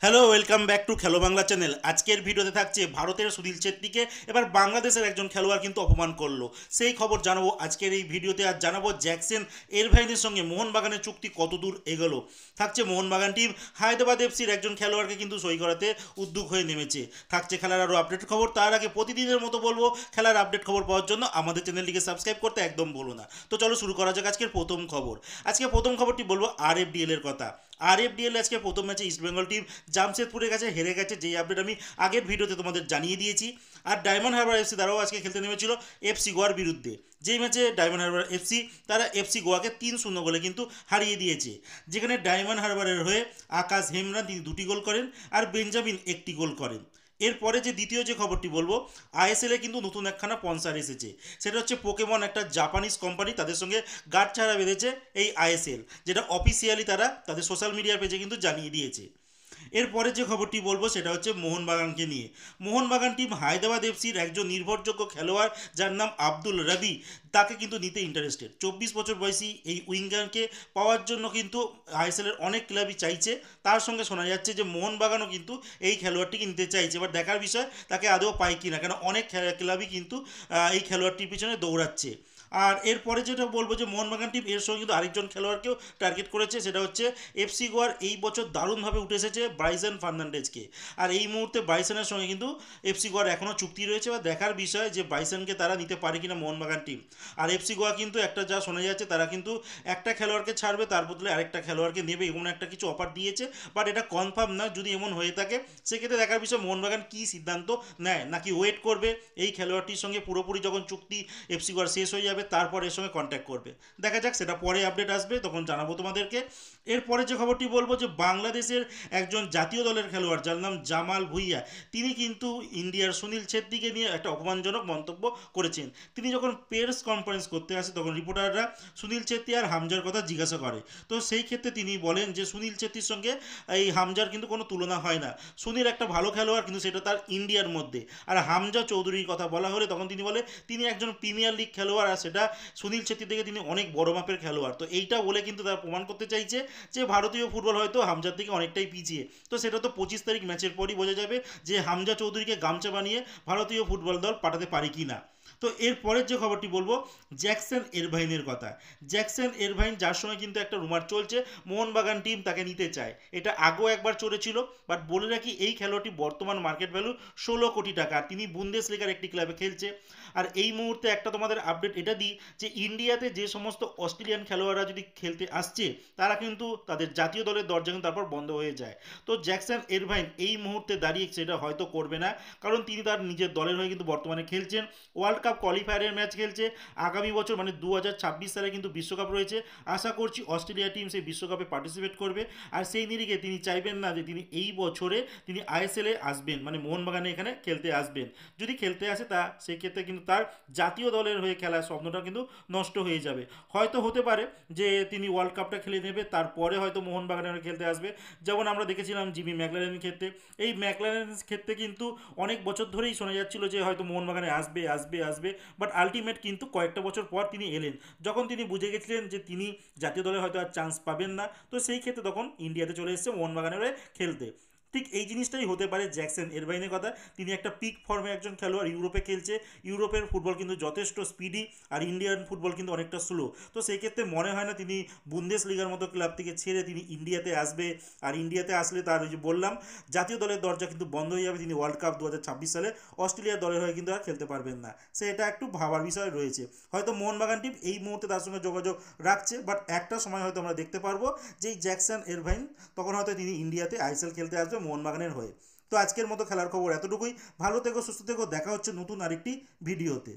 Hello, welcome back to খেলো Bangla channel. আজকের ভিডিওতে থাকছে ভারতের সুনীল ছেত্রীকে এবার বাংলাদেশের একজন খেলোয়াড় কিন্তু অপমান করলো, সেই খবর জানাবো আজকের এই ভিডিওতে। আর জানাবো জ্যাকসন এরভাইনের সঙ্গে মোহনবাগানের চুক্তি কত দূর এগোলো। থাকছে মোহনবাগান টিম হায়দ্রাবাদ এফসির একজন খেলোয়াড়কে কিন্তু সই করাতে উদ্যোগ হয়ে নেমেছে। থাকছে খেলার আরও আপডেট খবর। তার আগে প্রতিদিনের মতো বলবো, খেলার আপডেট খবর পাওয়ার জন্য আমাদের চ্যানেলটিকে সাবস্ক্রাইব করতে একদম ভুলো না। তো চলো শুরু করা যাক আজকের প্রথম খবর। আজকে প্রথম খবরটি বলবো আরএফডিএল এর কথা। আরএফডিএল আজকে প্রথম ম্যাচে ইস্টবেঙ্গল টিম জামশেদপুরের কাছে হেরে গেছে, যেই আপডেট আমি আগের ভিডিওতে তোমাদের জানিয়ে দিয়েছি। আর ডায়মন্ড হারবার এফসি তারাও আজকে খেলতে নেমেছিল এফসি গোয়ার বিরুদ্ধে, যেই ম্যাচে ডায়মন্ড হারবার এফসি তারা এফসি গোয়াকে 3-0 গোলে কিন্তু হারিয়ে দিয়েছে। যেখানে ডায়মন্ড হারবারের হয়ে আকাশ হেমব্রাম তিনি 2টি গোল করেন আর বেঞ্জামিন 1টি গোল করেন। এরপরে যে দ্বিতীয় যে খবরটি বলবো, আইএসএলে কিন্তু নতুন একখানা স্পন্সর এসেছে। সেটা হচ্ছে পোকেমন, একটা জাপানিজ কোম্পানি, তাদের সঙ্গে গাঁটছাড়া বেঁধেছে এই আইএসএল, যেটা অফিসিয়ালি তারা তাদের সোশ্যাল মিডিয়ার পেজে কিন্তু জানিয়ে দিয়েছে। এরপরে যে খবরটি বলবো সেটা হচ্ছে মোহনবাগানকে নিয়ে। মোহনবাগান টিম হায়দ্রাবাদ এফসির একজন নির্ভরযোগ্য খেলোয়াড় যার নাম আব্দুল রবি, তাকে কিন্তু নিতে ইন্টারেস্টেড। 24 বছর বয়সী এই উইঙ্গারকে পাওয়ার জন্য কিন্তু আইএসএলের অনেক ক্লাবই চাইছে। তার সঙ্গে শোনা যাচ্ছে যে মোহনবাগানও কিন্তু এই খেলোয়াড়টিকে নিতে চাইছে। এবার দেখার বিষয় তাকে আদৌ পায় কি না, কেন অনেক ক্লাবই কিন্তু এই খেলোয়াড়টির পিছনে দৌড়াচ্ছে। আর এরপরে যেটা বলবো যে মোহনবাগান টিম এর সঙ্গে কিন্তু আরেকজন খেলোয়াড়কেও টার্গেট করেছে, সেটা হচ্ছে এফসি গোয়ার এই বছর দারুণভাবে উঠে এসেছে ব্রাইসন ফার্নান্ডেজকে। আর এই মুহূর্তে ব্রাইসনের সঙ্গে কিন্তু এফসি গোয়ার এখনও চুক্তি রয়েছে, বা দেখার বিষয় যে ব্রাইসনকে তারা নিতে পারে কিনা মোহনবাগান টিম। আর এফসি গোয়া কিন্তু একটা যা শোনা যাচ্ছে, তারা কিন্তু একটা খেলোয়াড়কে ছাড়বে, তার বদলে আরেকটা খেলোয়াড়কে নেবে, এমন একটা কিছু অফার দিয়েছে। বাট এটা কনফার্ম না। যদি এমন হয়ে থাকে সেক্ষেত্রে দেখার বিষয় মোহনবাগান কী সিদ্ধান্ত নেয়, নাকি ওয়েট করবে এই খেলোয়াড়টির সঙ্গে পুরোপুরি যখন চুক্তি এফসি গোয়ার শেষ হয়ে যাবে তারপর এর সঙ্গে কন্ট্যাক্ট করবে। দেখা যাক, সেটা পরে আপডেট আসবে, তখন জানাবো তোমাদেরকে। এরপরে যে খবরটি বলবো যে বাংলাদেশের একজন জাতীয় দলের খেলোয়াড় যার নাম জামাল ভুইয়া, তিনি কিন্তু ইন্ডিয়ার সুনীল ছেত্রীকে নিয়ে একটা অপমানজনক মন্তব্য করেছেন। তিনি যখন প্রেস কনফারেন্স করতে আসে তখন রিপোর্টাররা সুনীল ছেত্রী আর হামজার কথা জিজ্ঞাসা করে। তো সেই ক্ষেত্রে তিনি বলেন যে সুনীল ছেত্রীর সঙ্গে এই হামজার কিন্তু কোনো তুলনা হয় না। সুনীল একটা ভালো খেলোয়াড়, কিন্তু সেটা তার ইন্ডিয়ার মধ্যে। আর হামজা চৌধুরীর কথা বলা হলে তখন তিনি বলে তিনি একজন প্রিমিয়ার লিগ খেলোয়াড়, আর সেটা সুনীল ছেত্রী থেকে তিনি অনেক বড় মাপের খেলোয়াড়। তো এইটা বলে কিন্তু তারা প্রমাণ করতে চাইছে যে ভারতীয় ফুটবল হয়তো হামজার থেকে অনেকটাই পিছিয়ে। তো সেটা তো 25 তারিখ ম্যাচের পরই বোঝা যাবে যে হামজা চৌধুরীকে গামছা বানিয়ে ভারতীয় ফুটবল দল পাঠাতে পারে কি না। তো এর পরের যে খবরটি বলবো জ্যাকসন এরভাইনের কথা। জ্যাকসন এরভাইন, যার সময় কিন্তু একটা রুমার চলছে মোহনবাগান টিম তাকে নিতে চায়, এটা আগেও একবার চলেছিল। বাট বলে রাখি, এই খেলোয়াড়টি বর্তমান মার্কেট ভ্যালু 16 কোটি টাকা। তিনি বুন্দেসলিগার একটি ক্লাবে খেলছে। আর এই মুহূর্তে একটা তোমাদের আপডেট এটা দিই যে ইন্ডিয়াতে যে সমস্ত অস্ট্রেলিয়ান খেলোয়াড়রা যদি খেলতে আসছে, তারা কিন্তু তাদের জাতীয় দলের দরজা কিন্তু তারপর বন্ধ হয়ে যায়। তো জ্যাকসন এরভাইন এই মুহূর্তে দাঁড়িয়ে সেটা হয়তো করবে না, কারণ তিনি তার নিজের দলের হয়ে কিন্তু বর্তমানে খেলছেন। ওয়ার্ল্ড কাপ কোয়ালিফায়ারের ম্যাচ খেলছে আগামী বছর, মানে 2026 সালে কিন্তু বিশ্বকাপ রয়েছে। আশা করছি অস্ট্রেলিয়া টিম সেই বিশ্বকাপে পার্টিসিপেট করবে। আর সেই নিরিখে তিনি চাইবেন না যে তিনি এই বছরে তিনি আইএসএলে আসবেন, মানে মোহনবাগানে এখানে খেলতে আসবেন। যদি খেলতে আসে তা সেই ক্ষেত্রে কিন্তু তার জাতীয় দলের হয়ে খেলার স্বপ্নটা কিন্তু নষ্ট হয়ে যাবে। হয়তো হতে পারে যে তিনি ওয়ার্ল্ড কাপটা খেলে নেবে, তারপরে হয়তো মোহনবাগানে খেলতে আসবে, যেমন আমরা দেখেছিলাম জিমি ম্যাকলারেনের ক্ষেত্রে। এই ম্যাকলারেনের ক্ষেত্রে কিন্তু অনেক বছর ধরেই শোনা যাচ্ছিল যে হয়তো মোহনবাগানে আসবে আসবে আসবে, বাট আলটিমেট কিন্তু কয়েকটা বছর পর তিনি এলেন, যখন তিনি বুঝে গেছিলেন যে তিনি জাতীয় দলে হয়তো আর চান্স পাবেন না। তো সেই ক্ষেত্রে তখন ইন্ডিয়াতে চলে এসেছে মোহনবাগানের হয়ে খেলতে। ঠিক এই জিনিসটাই হতে পারে জ্যাকসন এরভাইনের কথা। তিনি একটা পিক ফর্মে একজন খেলোয়াড়, ইউরোপে খেলছে। ইউরোপের ফুটবল কিন্তু যথেষ্ট স্পিডি, আর ইন্ডিয়ান ফুটবল কিন্তু অনেকটা স্লো। তো সেই ক্ষেত্রে মনে হয় না তিনি বুন্দেসলিগার মতো ক্লাব থেকে ছেড়ে তিনি ইন্ডিয়াতে আসবে। আর ইন্ডিয়াতে আসলে তার ওই যে বললাম জাতীয় দলের দরজা কিন্তু বন্ধ হয়ে যাবে। তিনি ওয়ার্ল্ড কাপ 2026 সালে অস্ট্রেলিয়ার দলের হয়ে কিন্তু আর খেলতে পারবেন না। সে এটা একটু ভাবার বিষয় রয়েছে। হয়তো মোহনবাগান টিম এই মুহূর্তে তার সঙ্গে যোগাযোগ রাখছে, বাট একটা সময় হয়তো আমরা দেখতে পারবো যে জ্যাকসন এরভাইন তখন হয়তো তিনি ইন্ডিয়াতে আইএসএল খেলতে আসবে মোহনবাগানের হয়ে। তো আজকের মতো খেলার খবর এতটুকুই। ভালো থেকো, সুস্থ থেকো, দেখা হচ্ছে নতুন আরেকটি ভিডিওতে।